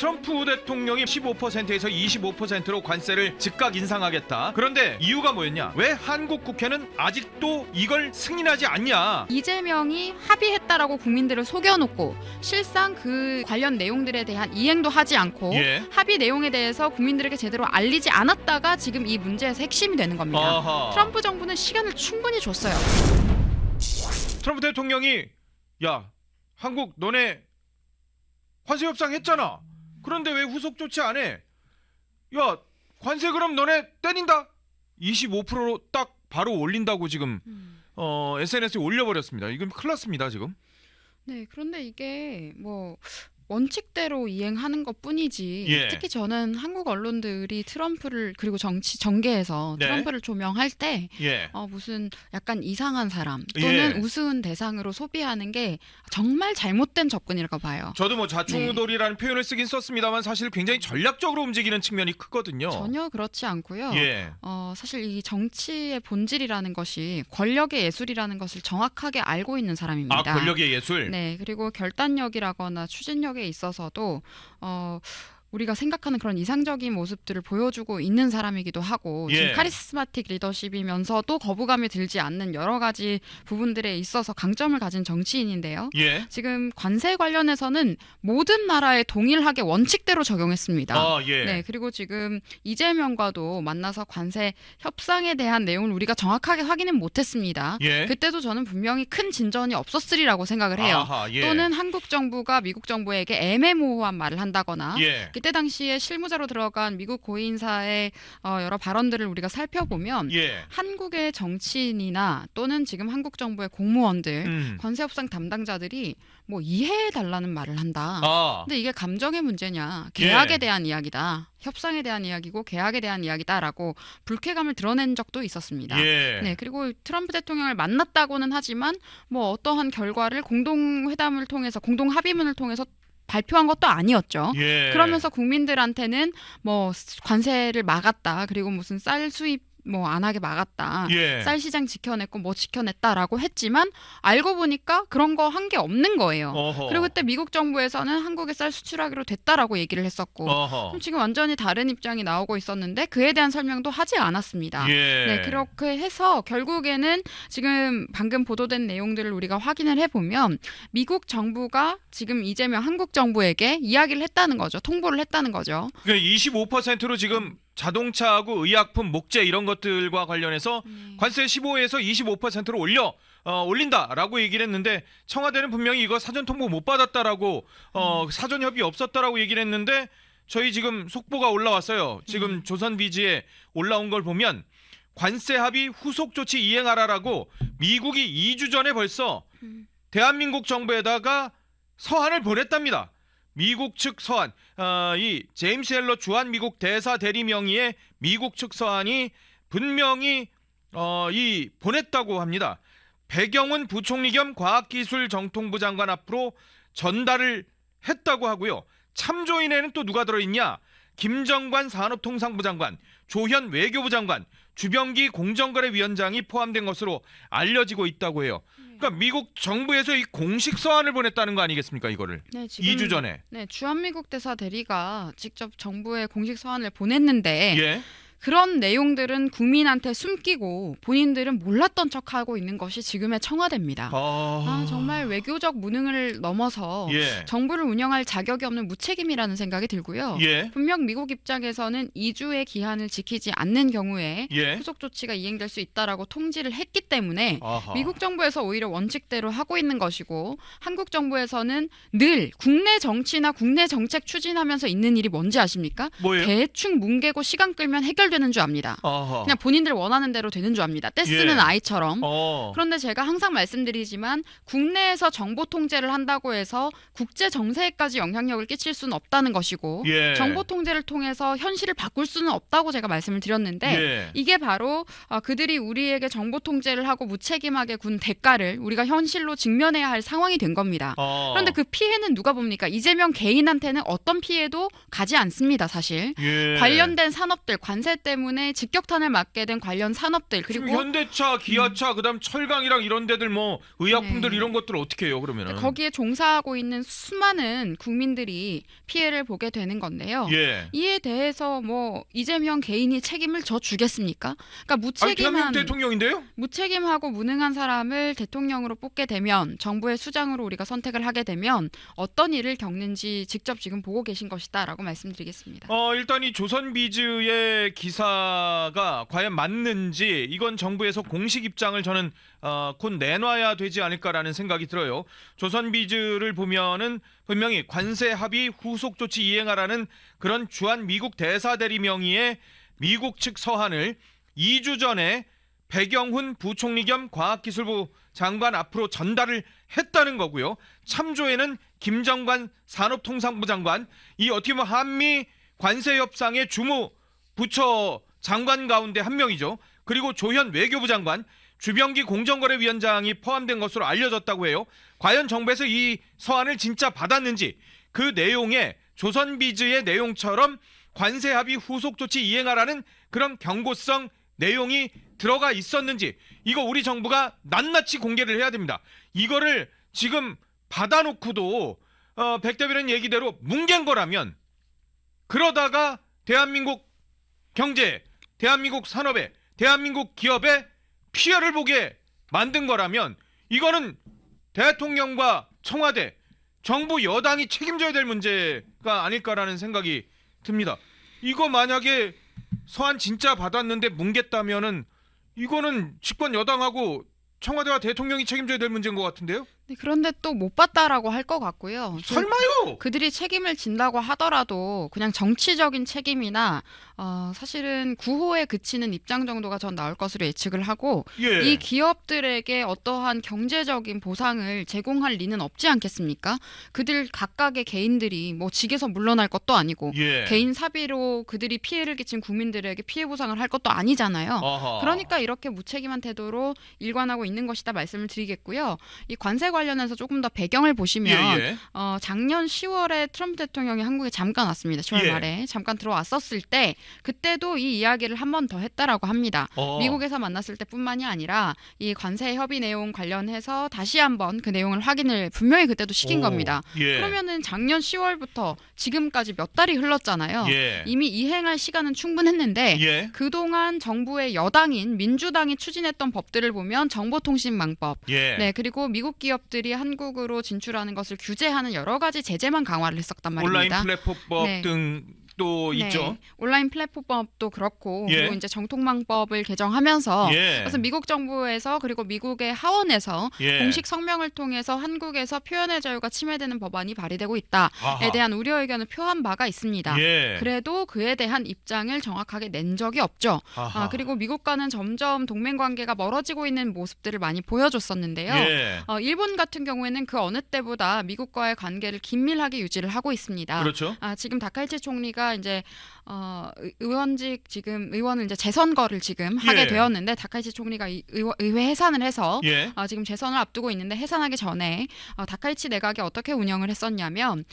트럼프 대통령이 15%에서 25%로 관세를 즉각 인상하겠다. 그런데 이유가 뭐였냐? 왜 한국 국회는 아직도 이걸 승인하지 않냐? 이재명이 합의했다라고 국민들을 속여놓고 실상 그 관련 내용들에 대한 이행도 하지 않고 예. 합의 내용에 대해서 국민들에게 제대로 알리지 않았다가 지금 이 문제에서 핵심이 되는 겁니다. 아하. 트럼프 정부는 시간을 충분히 줬어요. 트럼프 대통령이 야, 한국 너네 관세 협상 했잖아. 그런데 왜 후속 조치 안 해? 야, 관세 그럼 너네 때린다. 25%로 딱 바로 올린다고 지금 SNS에 올려버렸습니다. 이건 큰일 났습니다 지금. 네, 그런데 이게 뭐 원칙대로 이행하는 것뿐이지 예. 특히 저는 한국 언론들이 트럼프를 그리고 정계에서 네. 트럼프를 조명할 때 예. 무슨 약간 이상한 사람 또는 예. 우스운 대상으로 소비하는 게 정말 잘못된 접근이라고 봐요. 저도 뭐 좌충우돌이라는 표현을 쓰긴 썼습니다만 사실 굉장히 전략적으로 움직이는 측면이 크거든요. 전혀 그렇지 않고요. 예. 사실 이 정치의 본질이라는 것이 권력의 예술이라는 것을 정확하게 알고 있는 사람입니다. 아, 권력의 예술. 네, 그리고 결단력이라거나 추진력에 있어서도 우리가 생각하는 그런 이상적인 모습들을 보여주고 있는 사람이기도 하고 예. 지금 카리스마틱 리더십이면서도 거부감이 들지 않는 여러 가지 부분들에 있어서 강점을 가진 정치인인데요. 예. 지금 관세 관련해서는 모든 나라에 동일하게 원칙대로 적용했습니다. 아, 예. 네, 그리고 지금 이재명과도 만나서 관세 협상에 대한 내용을 우리가 정확하게 확인은 못했습니다. 예. 그때도 저는 분명히 큰 진전이 없었으리라고 생각을 해요. 아하, 예. 또는 한국 정부가 미국 정부에게 애매모호한 말을 한다거나 예. 그때 당시에 실무자로 들어간 미국 고위인사의 여러 발언들을 우리가 살펴보면 예. 한국의 정치인이나 또는 지금 한국 정부의 공무원들 관세 협상 담당자들이 뭐 이해해달라는 말을 한다. 아. 근데 이게 감정의 문제냐? 계약에 예. 대한 이야기다. 협상에 대한 이야기고 계약에 대한 이야기다라고 불쾌감을 드러낸 적도 있었습니다. 예. 네, 그리고 트럼프 대통령을 만났다고는 하지만 뭐 어떠한 결과를 공동회담을 통해서 공동 합의문을 통해서 발표한 것도 아니었죠. 예. 그러면서 국민들한테는 뭐 관세를 막았다. 그리고 무슨 쌀 수입 뭐 안 하게 막았다. 예. 쌀 시장 지켜냈고 뭐 지켜냈다라고 했지만 알고 보니까 그런 거 한 게 없는 거예요. 어허. 그리고 그때 미국 정부에서는 한국에 쌀 수출하기로 됐다라고 얘기를 했었고 어허. 그럼 지금 완전히 다른 입장이 나오고 있었는데 그에 대한 설명도 하지 않았습니다. 예. 네, 그렇게 해서 결국에는 지금 방금 보도된 내용들을 우리가 확인을 해보면 미국 정부가 지금 이재명 한국 정부에게 이야기를 했다는 거죠. 통보를 했다는 거죠. 그러니까 25%로 지금 자동차하고 의약품, 목재 이런 것들과 관련해서 관세 15에서 25%로 올린다라고 얘기를 했는데 청와대는 분명히 이거 사전 통보 못 받았다라고 사전 협의 없었다라고 얘기를 했는데 저희 지금 속보가 올라왔어요. 지금 조선비지에 올라온 걸 보면 관세 합의 후속 조치 이행하라라고 미국이 2주 전에 벌써 대한민국 정부에다가 서한을 보냈답니다. 미국 측 서한, 이 제임스 헬러 주한 미국 대사 대리 명의의 미국 측 서한이 분명히 이 보냈다고 합니다. 배경은 부총리 겸 과학기술정통부 장관 앞으로 전달을 했다고 하고요. 참조인에는 또 누가 들어있냐? 김정관 산업통상부 장관, 조현 외교부 장관, 주병기 공정거래위원장이 포함된 것으로 알려지고 있다고 해요. 그러니까 미국 정부에서 이 공식 서한을 보냈다는 거 아니겠습니까, 이거를? 네, 지금 2주 전에. 네, 주한미국 대사 대리가 직접 정부에 공식 서한을 보냈는데 예. 그런 내용들은 국민한테 숨기고 본인들은 몰랐던 척하고 있는 것이 지금의 청와대입니다. 정말 외교적 무능을 넘어서 예. 정부를 운영할 자격이 없는 무책임이라는 생각이 들고요. 예. 분명 미국 입장에서는 2주의 기한을 지키지 않는 경우에 예. 후속 조치가 이행될 수 있다라고 통지를 했기 때문에 아하. 미국 정부에서 오히려 원칙대로 하고 있는 것이고 한국 정부에서는 늘 국내 정치나 국내 정책 추진하면서 있는 일이 뭔지 아십니까? 뭐예요? 대충 뭉개고 시간 끌면 해결되는 줄 압니다. 아하. 그냥 본인들 원하는 대로 되는 줄 압니다. 떼쓰는 예. 아이처럼. 그런데 그런데 제가 항상 말씀드리지만 국내에서 정보 통제를 한다고 해서 국제 정세에까지 영향력을 끼칠 수는 없다는 것이고 예. 정보 통제를 통해서 현실을 바꿀 수는 없다고 제가 말씀을 드렸는데 예. 이게 바로 그들이 우리에게 정보 통제를 하고 무책임하게 군 대가를 우리가 현실로 직면해야 할 상황이 된 겁니다. 그런데 그 피해는 누가 봅니까? 이재명 개인한테는 어떤 피해도 가지 않습니다. 사실. 예. 관련된 산업들, 관세 때문에 직격탄을 맞게 된 관련 산업들 지금 그리고 현대차, 기아차, 그다음 철강이랑 이런 데들 뭐 의약품들 네. 이런 것들 어떻게 해요? 그러면은 거기에 종사하고 있는 수많은 국민들이 피해를 보게 되는 건데요. 예. 이에 대해서 뭐 이재명 개인이 책임을 져주겠습니까? 그러니까 아니, 대한민국 대통령인데요? 무책임하고 무능한 사람을 대통령으로 뽑게 되면 정부의 수장으로 우리가 선택을 하게 되면 어떤 일을 겪는지 직접 지금 보고 계신 것이다라고 말씀드리겠습니다. 일단 이 조선비즈의 기사가 과연 맞는지 이건 정부에서 공식 입장을 저는 곧 내놔야 되지 않을까라는 생각이 들어요. 조선비즈를 보면은 분명히 관세 합의 후속 조치 이행하라는 그런 주한 미국 대사 대리 명의의 미국 측 서한을 2주 전에 백영훈 부총리 겸 과학기술부 장관 앞으로 전달을 했다는 거고요. 참조에는 김정관 산업통상부 장관, 이 어떻게 보면 한미 관세 협상의 주무 부처 장관 가운데 한 명이죠. 그리고 조현 외교부 장관, 주병기 공정거래위원장이 포함된 것으로 알려졌다고 해요. 과연 정부에서 이 서한을 진짜 받았는지, 그 내용에 조선비즈의 내용처럼 관세 합의 후속 조치 이행하라는 그런 경고성 내용이 들어가 있었는지, 이거 우리 정부가 낱낱이 공개를 해야 됩니다. 이거를 지금 받아놓고도 백 대변인 얘기대로 뭉갠 거라면, 그러다가 대한민국 경제, 대한민국 산업에, 대한민국 기업에 피해를 보게 만든 거라면 이거는 대통령과 청와대, 정부 여당이 책임져야 될 문제가 아닐까라는 생각이 듭니다. 이거 만약에 서한 진짜 받았는데 뭉갰다면은 이거는 집권 여당하고 청와대와 대통령이 책임져야 될 문제인 것 같은데요? 네, 그런데 또 못 봤다라고 할 것 같고요. 설마요? 그들이 책임을 진다고 하더라도 그냥 정치적인 책임이나 사실은 구호에 그치는 입장 정도가 전 나올 것으로 예측을 하고 예. 이 기업들에게 어떠한 경제적인 보상을 제공할 리는 없지 않겠습니까? 그들 각각의 개인들이 뭐 직에서 물러날 것도 아니고 예. 개인 사비로 그들이 피해를 끼친 국민들에게 피해 보상을 할 것도 아니잖아요. 아하. 그러니까 이렇게 무책임한 태도로 일관하고 있는 것이다 말씀을 드리겠고요. 이 관세 관련해서 조금 더 배경을 보시면 예. 작년 10월에 트럼프 대통령이 한국에 잠깐 왔습니다. 10월 예. 말에 잠깐 들어왔었을 때 그때도 이 이야기를 한 번 더 했다라고 합니다. 미국에서 만났을 때뿐만이 아니라 이 관세 협의 내용 관련해서 다시 한번 그 내용을 확인을 분명히 그때도 시킨 겁니다. 예. 그러면은 작년 10월부터 지금까지 몇 달이 흘렀잖아요. 예. 이미 이행할 시간은 충분했는데 예. 그동안 정부의 여당인 민주당이 추진했던 법들을 보면 정보통신망법, 예. 네, 그리고 미국 기업들이 한국으로 진출하는 것을 규제하는 여러 가지 제재만 강화를 했었단 온라인 말입니다. 플랫폼법 네. 등도 있죠. 온라인 플랫폼법도 그렇고 예. 그리고 이제 정통망법을 개정하면서 예. 그래서 미국 정부에서 그리고 미국의 하원에서 예. 공식 성명을 통해서 한국에서 표현의 자유가 침해되는 법안이 발의되고 있다에 아하. 대한 우려 의견을 표한 바가 있습니다. 예. 그래도 그에 대한 입장을 정확하게 낸 적이 없죠. 아하. 그리고 미국과는 점점 동맹 관계가 멀어지고 있는 모습들을 많이 보여줬었는데요. 예. 일본 같은 경우에는 그 어느 때보다 미국과의 관계를 긴밀하게 유지를 하고 있습니다. 그렇죠. 지금 다카이치 총리가 이제 의원직 지금 의원을 이제 재선거를 지금 예. 하게 되었는데 다카이치 총리가 의회 해산을 해서 예. 지금 재선을 앞두고 있는데 해산하기 전에 다카이치 내각이 어떻게 운영을 했었냐면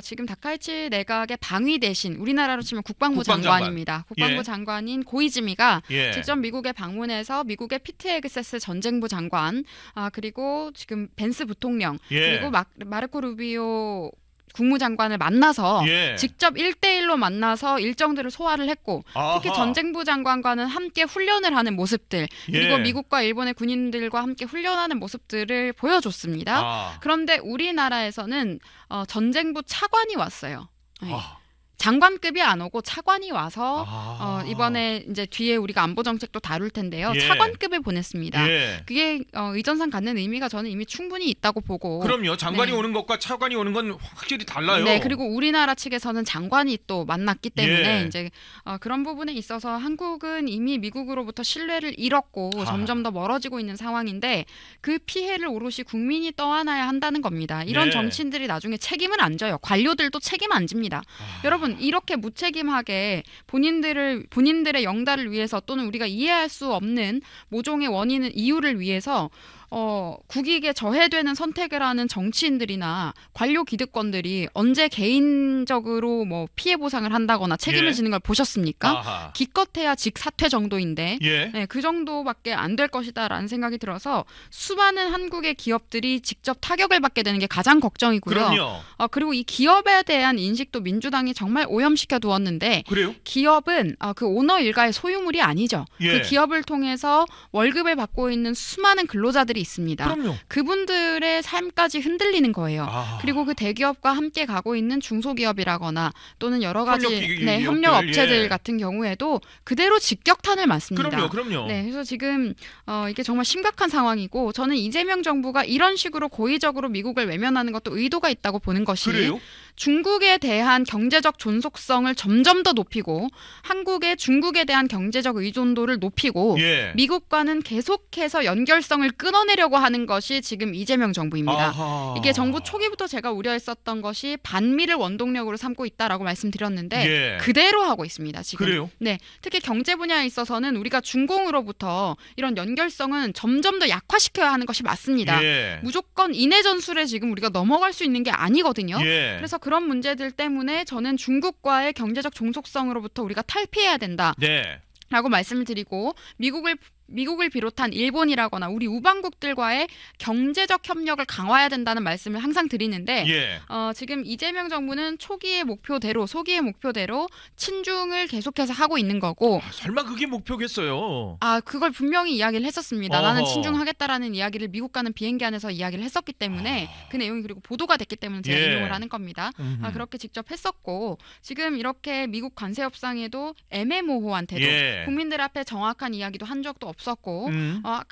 지금 다카이치 내각의 방위 대신 우리나라로 치면 국방부 국방장관. 장관입니다. 국방부 예. 장관인 고이즈미가 예. 직접 미국에 방문해서 미국의 피트 엑세스 전쟁부 장관 그리고 지금 벤스 부통령 예. 그리고 마르코 루비오 국무장관을 만나서 예. 직접 1대1로 만나서 일정들을 소화를 했고 특히 아하. 전쟁부 장관과는 함께 훈련을 하는 모습들 그리고 예. 미국과 일본의 군인들과 함께 훈련하는 모습들을 보여줬습니다. 아. 그런데 우리나라에서는 전쟁부 차관이 왔어요. 네. 아. 장관급이 안 오고 차관이 와서 아. 이번에 이제 뒤에 우리가 안보 정책도 다룰 텐데요. 예. 차관급을 보냈습니다. 예. 그게 의전상 갖는 의미가 저는 이미 충분히 있다고 보고. 그럼요. 장관이 네. 오는 것과 차관이 오는 건 확실히 달라요. 네, 그리고 우리나라 측에서는 장관이 또 만났기 때문에 예. 이제 그런 부분에 있어서 한국은 이미 미국으로부터 신뢰를 잃었고 점점 더 멀어지고 있는 상황인데 그 피해를 오롯이 국민이 떠안아야 한다는 겁니다. 이런 네. 정치인들이 나중에 책임을 안 져요. 관료들도 책임 안 집니다. 여러분 이렇게 무책임하게 본인들의 영달을 위해서 또는 우리가 이해할 수 없는 모종의 이유를 위해서 국익에 저해되는 선택을 하는 정치인들이나 관료 기득권들이 언제 개인적으로 뭐 피해 보상을 한다거나 책임을 예. 지는 걸 보셨습니까? 아하. 기껏해야 직사퇴 정도인데 예. 네, 그 정도밖에 안 될 것이다라는 생각이 들어서 수많은 한국의 기업들이 직접 타격을 받게 되는 게 가장 걱정이고요. 그럼요. 그리고 이 기업에 대한 인식도 민주당이 정말 오염시켜 두었는데 그래요? 기업은 그 오너 일가의 소유물이 아니죠. 예. 그 기업을 통해서 월급을 받고 있는 수많은 근로자들이 있습니다. 그럼요. 그분들의 삶까지 흔들리는 거예요. 아. 그리고 그 대기업과 함께 가고 있는 중소기업이라거나 또는 여러 가지 협력기업들, 협력업체들 예. 같은 경우에도 그대로 직격탄을 맞습니다. 그럼요. 네, 그래서 지금 이게 정말 심각한 상황이고 저는 이재명 정부가 이런 식으로 고의적으로 미국을 외면하는 것도 의도가 있다고 보는 것이 그래요? 중국에 대한 경제적 존속성을 점점 더 높이고 한국의 중국에 대한 경제적 의존도를 높이고 예. 미국과는 계속해서 연결성을 끊어내려고 하는 것이 지금 이재명 정부입니다. 아하. 이게 정부 초기부터 제가 우려했었던 것이 반미를 원동력으로 삼고 있다라고 말씀드렸는데 예. 그대로 하고 있습니다. 지금. 그래요? 네, 특히 경제 분야에 있어서는 우리가 중공으로부터 이런 연결성은 점점 더 약화시켜야 하는 것이 맞습니다. 예. 무조건 인해 전술에 지금 우리가 넘어갈 수 있는 게 아니거든요. 예. 그래서 그런 문제들 때문에 저는 중국과의 경제적 종속성으로부터 우리가 탈피해야 된다라고 네. 말씀을 드리고 미국을 비롯한 일본이라거나 우리 우방국들과의 경제적 협력을 강화해야 된다는 말씀을 항상 드리는데 예. 지금 이재명 정부는 소기의 목표대로 친중을 계속해서 하고 있는 거고 설마 그게 목표겠어요? 그걸 분명히 이야기를 했었습니다. 어허. 나는 친중하겠다라는 이야기를 미국 가는 비행기 안에서 이야기를 했었기 때문에 그 내용이 그리고 보도가 됐기 때문에 제가 예. 인용을 하는 겁니다. 그렇게 직접 했었고 지금 이렇게 미국 관세 협상에도 애매모호한 태도 예. 국민들 앞에 정확한 이야기도 한 적도 없었고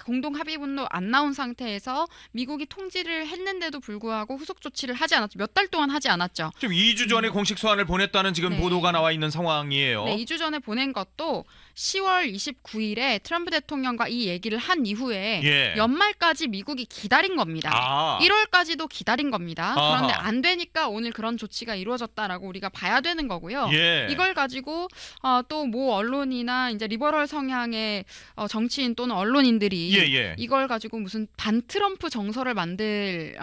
공동 합의문도 안 나온 상태에서 미국이 통지를 했는데도 불구하고 후속 조치를 하지 않았죠. 몇 달 동안 하지 않았죠. 지금 2주 전에 공식 소환을 보냈다는 지금 네. 보도가 나와 있는 상황이에요. 네, 2주 전에 보낸 것도 10월 29일에 트럼프 대통령과 이 얘기를 한 이후에 예. 연말까지 미국이 기다린 겁니다. 1월까지도 기다린 겁니다. 아하. 그런데 안 되니까 오늘 그런 조치가 이루어졌다라고 우리가 봐야 되는 거고요. 예. 이걸 가지고 또 모 언론이나 이제 리버럴 성향의 정치인 또는 언론인들이 예. 이걸 가지고 무슨 반트럼프 정서를 만들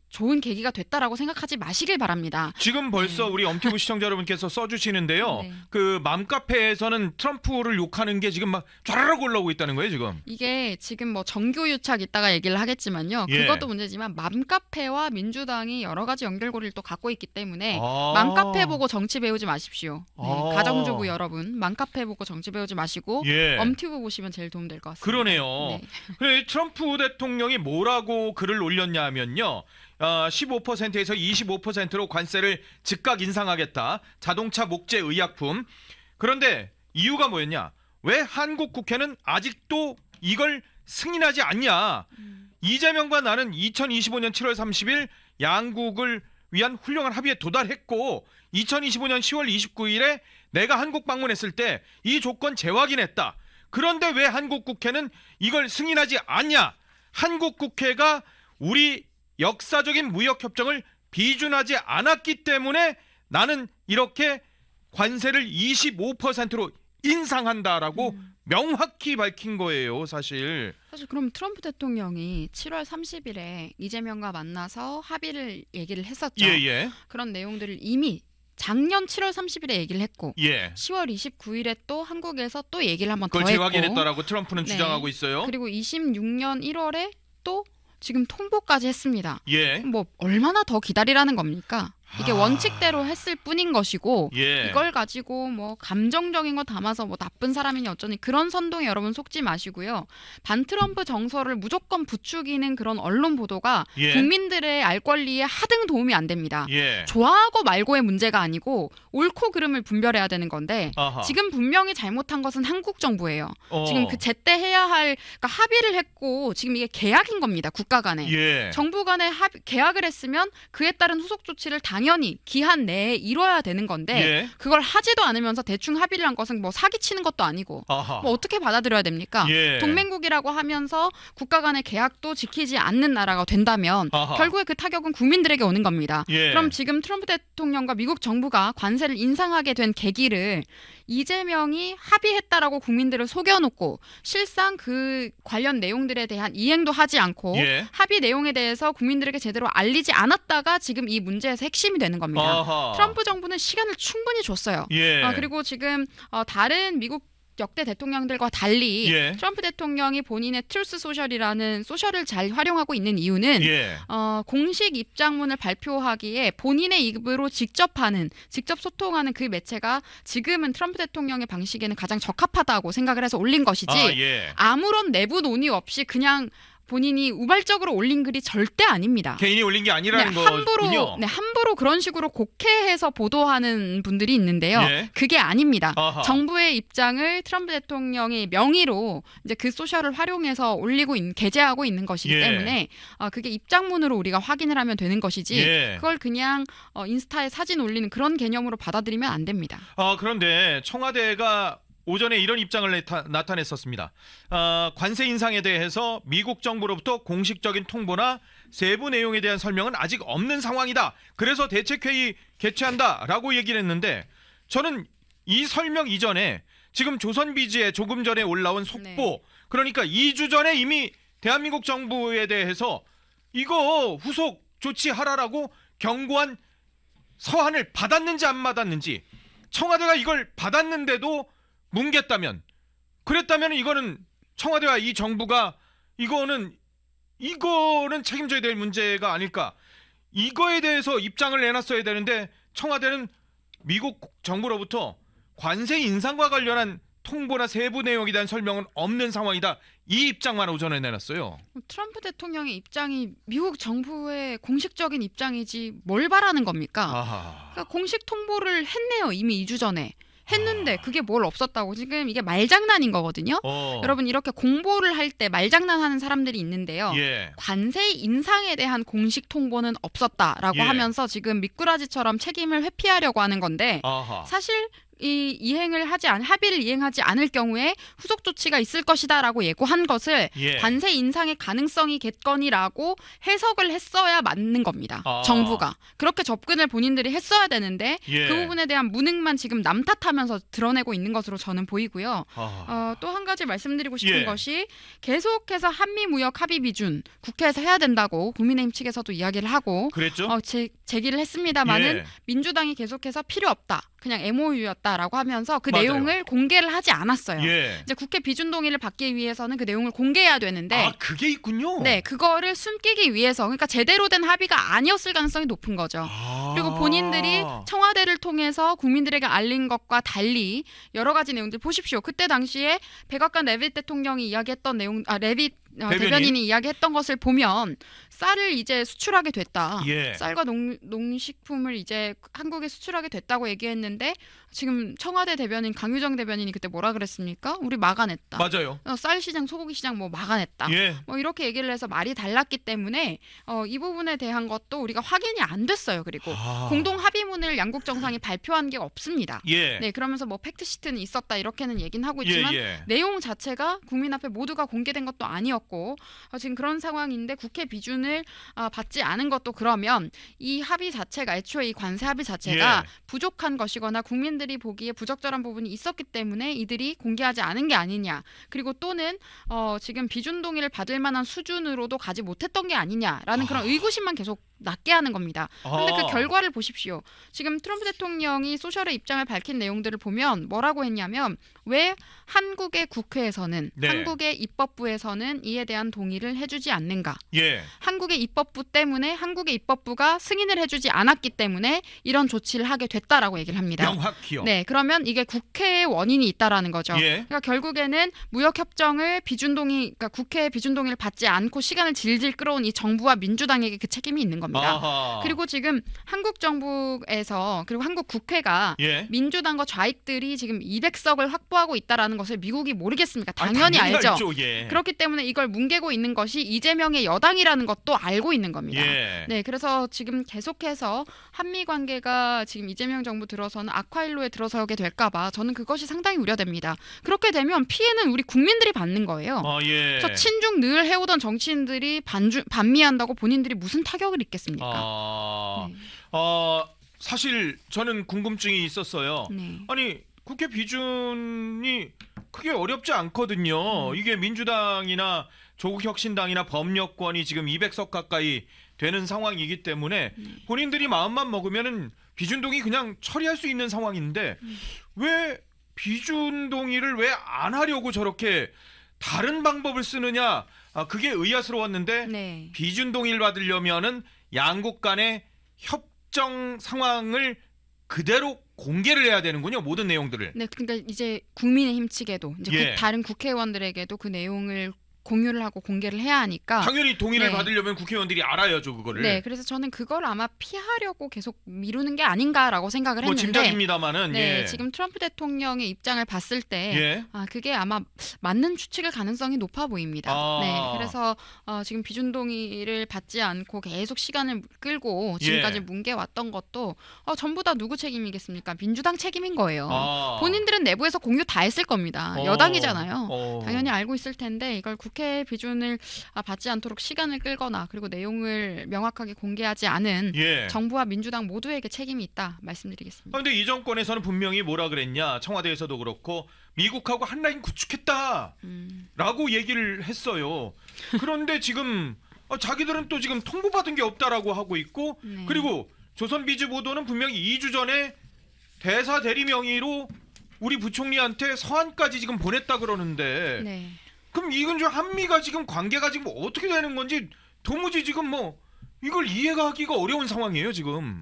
좋은 계기가 됐다라고 생각하지 마시길 바랍니다. 지금 벌써 우리 엄티브 시청자 여러분께서 써주시는데요. 네. 그 맘카페에서는 트럼프를 욕하는 게 지금 막 좌르륵 올라오고 있다는 거예요, 지금. 이게 지금 뭐 정교유착 이따가 얘기를 하겠지만요. 예. 그것도 문제지만 맘카페와 민주당이 여러 가지 연결고리를 또 갖고 있기 때문에 아. 맘카페 보고 정치 배우지 마십시오. 네, 아. 가정주부 여러분 맘카페 보고 정치 배우지 마시고 예. 엄튜브 보시면 제일 도움 될 것 같습니다. 그러네요. 네. 그래, 트럼프 대통령이 뭐라고 글을 올렸냐면요. 15%에서 25%로 관세를 즉각 인상하겠다. 자동차, 목재, 의약품. 그런데 이유가 뭐였냐? 왜 한국 국회는 아직도 이걸 승인하지 않냐? 이재명과 나는 2025년 7월 30일 양국을 위한 훌륭한 합의에 도달했고 2025년 10월 29일에 내가 한국 방문했을 때 이 조건 재확인했다. 그런데 왜 한국 국회는 이걸 승인하지 않냐? 한국 국회가 우리 역사적인 무역협정을 비준하지 않았기 때문에 나는 이렇게 관세를 25%로 인상한다라고 명확히 밝힌 거예요, 사실. 사실 그럼 트럼프 대통령이 7월 30일에 이재명과 만나서 합의를 얘기를 했었죠. 예. 그런 내용들을 이미 작년 7월 30일에 얘기를 했고 예. 10월 29일에 또 한국에서 또 얘기를 한번 더 그걸 했고 재확인했다라고 트럼프는 네. 주장하고 있어요. 그리고 26년 1월에 또 지금 통보까지 했습니다. 예. 뭐 얼마나 더 기다리라는 겁니까? 이게 아. 원칙대로 했을 뿐인 것이고 예. 이걸 가지고 뭐 감정적인 거 담아서 뭐 나쁜 사람이니 어쩌니 그런 선동에 여러분 속지 마시고요. 반트럼프 정서를 무조건 부추기는 그런 언론 보도가 예. 국민들의 알 권리에 하등 도움이 안 됩니다. 예. 좋아하고 말고의 문제가 아니고 옳고 그름을 분별해야 되는 건데 아하. 지금 분명히 잘못한 것은 한국 정부예요. 지금 그 제때 해야 할 그러니까 합의를 했고 지금 이게 계약인 겁니다. 국가 간에. 예. 정부 간에 계약을 했으면 그에 따른 후속 조치를 당연히 당연히 기한 내에 이뤄야 되는 건데 예. 그걸 하지도 않으면서 대충 합의를 한 것은 뭐 사기치는 것도 아니고 아하. 뭐 어떻게 받아들여야 됩니까? 예. 동맹국이라고 하면서 국가 간의 계약도 지키지 않는 나라가 된다면 아하. 결국에 그 타격은 국민들에게 오는 겁니다. 예. 그럼 지금 트럼프 대통령과 미국 정부가 관세를 인상하게 된 계기를 이재명이 합의했다라고 국민들을 속여놓고 실상 그 관련 내용들에 대한 이행도 하지 않고 예. 합의 내용에 대해서 국민들에게 제대로 알리지 않았다가 지금 이 문제에서 핵심이 되는 겁니다. 아하. 트럼프 정부는 시간을 충분히 줬어요. 예. 그리고 지금 다른 미국 역대 대통령들과 달리 예. 트럼프 대통령이 본인의 트루스 소셜이라는 소셜을 잘 활용하고 있는 이유는 예. 공식 입장문을 발표하기에 본인의 입으로 직접 소통하는 그 매체가 지금은 트럼프 대통령의 방식에는 가장 적합하다고 생각을 해서 올린 것이지 예. 아무런 내부 논의 없이 그냥 본인이 우발적으로 올린 글이 절대 아닙니다. 개인이 올린 게 아니라는 거군요. 함부로 그런 식으로 곡해해서 보도하는 분들이 있는데요. 예. 그게 아닙니다. 아하. 정부의 입장을 트럼프 대통령의 명의로 이제 그 소셜을 활용해서 게재하고 있는 것이기 예. 때문에 그게 입장문으로 우리가 확인을 하면 되는 것이지 예. 그걸 그냥 인스타에 사진 올리는 그런 개념으로 받아들이면 안 됩니다. 그런데 청와대가 오전에 이런 입장을 나타냈었습니다. 관세 인상에 대해서 미국 정부로부터 공식적인 통보나 세부 내용에 대한 설명은 아직 없는 상황이다. 그래서 대책회의 개최한다라고 얘기를 했는데 저는 이 설명 이전에 지금 조선비즈에 조금 전에 올라온 속보 네. 그러니까 2주 전에 이미 대한민국 정부에 대해서 이거 후속 조치하라라고 경고한 서한을 받았는지 안 받았는지 청와대가 이걸 받았는데도 뭉갰다면 그랬다면 이거는 청와대와 이 정부가 이거는 책임져야 될 문제가 아닐까. 이거에 대해서 입장을 내놨어야 되는데 청와대는 미국 정부로부터 관세 인상과 관련한 통보나 세부 내용에 대한 설명은 없는 상황이다. 이 입장만 오전에 내놨어요. 트럼프 대통령의 입장이 미국 정부의 공식적인 입장이지 뭘 바라는 겁니까? 그러니까 공식 통보를 했네요. 이미 2주 전에. 했는데 그게 뭘 없었다고 지금 이게 말장난인 거거든요. 여러분 이렇게 공보를 할 때 말장난하는 사람들이 있는데요. 예. 관세 인상에 대한 공식 통보는 없었다라고 예. 하면서 지금 미꾸라지처럼 책임을 회피하려고 하는 건데 아하. 사실 합의를 이행하지 않을 경우에 후속 조치가 있을 것이다라고 예고한 것을 예. 관세 인상의 가능성이겠거니라고 해석을 했어야 맞는 겁니다. 정부가 그렇게 접근을 본인들이 했어야 되는데 예. 그 부분에 대한 무능만 지금 남 탓하면서 드러내고 있는 것으로 저는 보이고요. 또 한 가지 말씀드리고 싶은 예. 것이 계속해서 한미 무역 합의 비준 국회에서 해야 된다고 국민의힘 측에서도 이야기를 하고 그랬죠? 제기를 했습니다마는 예. 민주당이 계속해서 필요 없다. 그냥 MOU였다라고 하면서 그 맞아요. 내용을 공개를 하지 않았어요. 예. 이제 국회 비준 동의를 받기 위해서는 그 내용을 공개해야 되는데 그게 있군요. 네, 그거를 숨기기 위해서 그러니까 제대로 된 합의가 아니었을 가능성이 높은 거죠. 그리고 본인들이 청와대를 통해서 국민들에게 알린 것과 달리 여러 가지 내용들 보십시오. 그때 당시에 백악관 레빗 대통령이 이야기했던 내용, 레빗 대변인이 이야기했던 것을 보면 쌀을 이제 수출하게 됐다. 예. 쌀과 농식품을 이제 한국에 수출하게 됐다고 얘기했는데 지금 청와대 대변인 강유정 대변인이 그때 뭐라 그랬습니까? 우리 막아냈다. 맞아요. 쌀 시장, 소고기 시장 뭐 막아냈다. 예. 뭐 이렇게 얘기를 해서 말이 달랐기 때문에 이 부분에 대한 것도 우리가 확인이 안 됐어요. 그리고 공동 합의문을 양국 정상이 발표한 게 없습니다. 예. 네, 그러면서 뭐 팩트 시트는 있었다 이렇게는 얘기는 하고 있지만 예. 내용 자체가 국민 앞에 모두가 공개된 것도 아니었고 지금 그런 상황인데 국회 비준을 받지 않은 것도 그러면 이 합의 자체가 애초에 이 관세 합의 자체가 예. 부족한 것이거나 국민들이 보기에 부적절한 부분이 있었기 때문에 이들이 공개하지 않은 게 아니냐. 그리고 또는 지금 비준 동의를 받을 만한 수준으로도 가지 못했던 게 아니냐라는 그런 의구심만 계속 낳게 하는 겁니다. 그런데 그 결과를 보십시오. 지금 트럼프 대통령이 소셜의 입장을 밝힌 내용들을 보면 뭐라고 했냐면 왜 한국의 국회에서는 네. 한국의 입법부에서는 이에 대한 동의를 해주지 않는가. 예. 한국의 입법부 때문에 한국의 입법부가 승인을 해주지 않았기 때문에 이런 조치를 하게 됐다라고 얘기를 합니다. 명확히요. 네, 그러면 이게 국회의 원인이 있다라는 거죠. 예. 그러니까 결국에는 무역 협정을 그러니까 국회 비준 동의를 받지 않고 시간을 질질 끌어온 이 정부와 민주당에게 그 책임이 있는 겁니다. 겁니다. 아하. 그리고 지금 한국 정부에서 그리고 한국 국회가 예. 민주당과 좌익들이 지금 200석을 확보하고 있다라는 것을 미국이 모르겠습니까? 아니, 당연히 알죠. 알죠. 예. 그렇기 때문에 이걸 뭉개고 있는 것이 이재명의 여당이라는 것도 알고 있는 겁니다. 예. 네, 그래서 지금 계속해서 한미 관계가 지금 이재명 정부 들어서는 악화일로에 들어서게 될까봐 저는 그것이 상당히 우려됩니다. 그렇게 되면 피해는 우리 국민들이 받는 거예요. 예. 저 친중 늘 해오던 정치인들이 반미한다고 본인들이 무슨 타격을 입겠습니까? 네. 사실 저는 궁금증이 있었어요. 네. 아니 국회 비준이 크게 어렵지 않거든요. 이게 민주당이나 조국혁신당이나 법여권이 지금 200석 가까이 되는 상황이기 때문에 본인들이 마음만 먹으면은 비준 동의 그냥 처리할 수 있는 상황인데 왜 비준 동의를 왜 안 하려고 저렇게 다른 방법을 쓰느냐? 그게 의아스러웠는데 네. 비준 동의를 받으려면은 양국 간의 협정 상황을 그대로 공개를 해야 되는군요. 모든 내용들을. 네, 그러니까 이제 국민의힘 측에도 이제 예. 다른 국회의원들에게도 그 내용을 공유를 하고 공개를 해야 하니까 당연히 동의를 네. 받으려면 국회의원들이 알아야죠, 그거를. 네, 그래서 저는 그걸 아마 피하려고 계속 미루는 게 아닌가라고 생각을 뭐 했는데 짐작입니다만은 네, 예. 지금 트럼프 대통령의 입장을 봤을 때 예. 그게 아마 맞는 추측일 가능성이 높아 보입니다. 아. 네, 그래서 지금 비준 동의를 받지 않고 계속 시간을 끌고 지금까지 예. 뭉개왔던 것도 전부 다 누구 책임이겠습니까? 민주당 책임인 거예요. 본인들은 내부에서 공유 다 했을 겁니다. 여당이잖아요. 당연히 알고 있을 텐데 이걸 국회 비준을 받지 않도록 시간을 끌거나 그리고 내용을 명확하게 공개하지 않은 예. 정부와 민주당 모두에게 책임이 있다 말씀드리겠습니다. 그런데 이 정권에서는 분명히 뭐라 그랬냐? 청와대에서도 그렇고 미국하고 한 라인 구축했다라고 얘기를 했어요. 그런데 지금 자기들은 또 지금 통보받은 게 없다라고 하고 있고 네. 그리고 조선비즈 보도는 분명히 2주 전에 대사 대리 명의로 우리 부총리한테 서한까지 지금 보냈다 그러는데 네. 그럼 이건 좀 한미가 지금 관계가 지금 어떻게 되는 건지 도무지 지금 뭐 이걸 이해가 하기가 어려운 상황이에요 지금.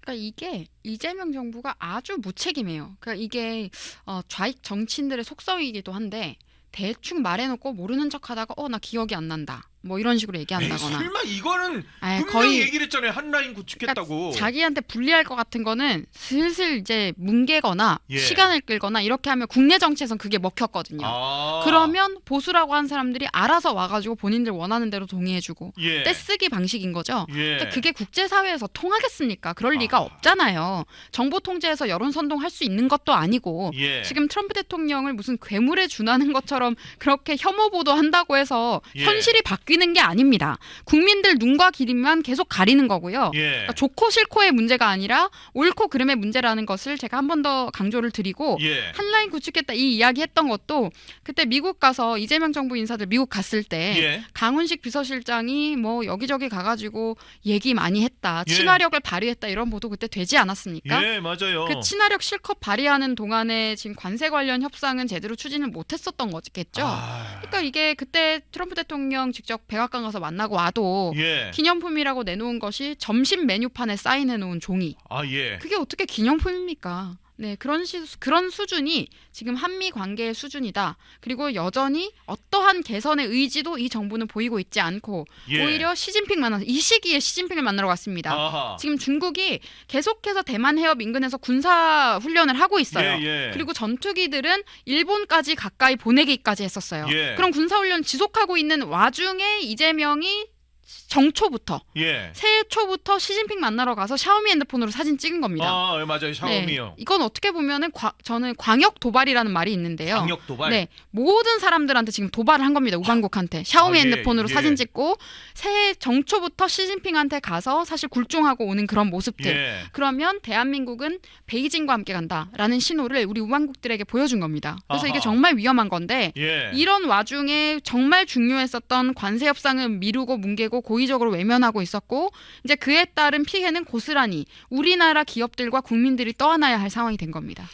그러니까 이게 이재명 정부가 아주 무책임해요. 그러니까 이게 좌익 정치인들의 속성이기도 한데 대충 말해놓고 모르는 척하다가 나 기억이 안 난다. 뭐 이런 식으로 얘기한다거나. 설마 이거는 분명히 거의 얘기를 했잖아요. 한 라인 구축했다고. 그러니까 자기한테 불리할 것 같은 거는 슬슬 이제 뭉개거나 예. 시간을 끌거나 이렇게 하면 국내 정치에선 그게 먹혔거든요. 그러면 보수라고 한 사람들이 알아서 와가지고 본인들 원하는 대로 동의해주고 예. 떼쓰기 방식인 거죠. 예. 그러니까 그게 국제사회에서 통하겠습니까? 그럴 리가 없잖아요. 정보 통제해서 여론 선동할 수 있는 것도 아니고 예. 지금 트럼프 대통령을 무슨 괴물에 준하는 것처럼 그렇게 혐오 보도한다고 해서 예. 현실이 바뀌는 게 아닙니다. 국민들 눈과 귀만 계속 가리는 거고요. 예. 그러니까 좋고 싫고의 문제가 아니라 옳고 그름의 문제라는 것을 제가 한 번 더 강조를 드리고 예. 한라인 구축했다 이 이야기 했던 것도 그때 미국 가서 이재명 정부 인사들 미국 갔을 때 예. 강훈식 비서실장이 뭐 여기저기 가가지고 얘기 많이 했다. 예. 친화력을 발휘했다. 이런 보도 그때 되지 않았습니까? 예, 맞아요. 그 친화력 실컷 발휘하는 동안에 지금 관세 관련 협상은 제대로 추진을 못했었던 거겠죠. 그러니까 이게 그때 트럼프 대통령 직접 백악관 가서 만나고 와도 예. 기념품이라고 내놓은 것이 점심 메뉴판에 사인해놓은 종이. 예. 그게 어떻게 기념품입니까? 네, 그런 수준이 지금 한미 관계의 수준이다. 그리고 여전히 어떠한 개선의 의지도 이 정부는 보이고 있지 않고 예. 오히려 이 시기에 시진핑을 만나러 갔습니다. 아하. 지금 중국이 계속해서 대만 해협 인근에서 군사 훈련을 하고 있어요. 예. 그리고 전투기들은 일본까지 가까이 보내기까지 했었어요. 예. 그럼 군사 훈련 지속하고 있는 와중에 이재명이 정초부터 예. 새해 초부터 시진핑 만나러 가서 샤오미 핸드폰으로 사진 찍은 겁니다. 맞아요. 샤오미요. 네, 이건 어떻게 보면은 저는 광역 도발이라는 말이 있는데요. 강력 도발. 네, 모든 사람들한테 지금 도발을 한 겁니다. 우방국한테 샤오미 예, 핸드폰으로 예. 사진 찍고 새해 정초부터 시진핑한테 가서 사실 굴종하고 오는 그런 모습들. 예. 그러면 대한민국은 베이징과 함께 간다라는 신호를 우리 우방국들에게 보여준 겁니다. 그래서 아하. 이게 정말 위험한 건데 예. 이런 와중에 정말 중요했었던 관세 협상은 미루고 뭉개고 고의적으로 외면하고 있었고 이제 그에 따른 피해는 고스란히 우리나라 기업들과 국민들이 떠안아야 할 상황이 된 겁니다.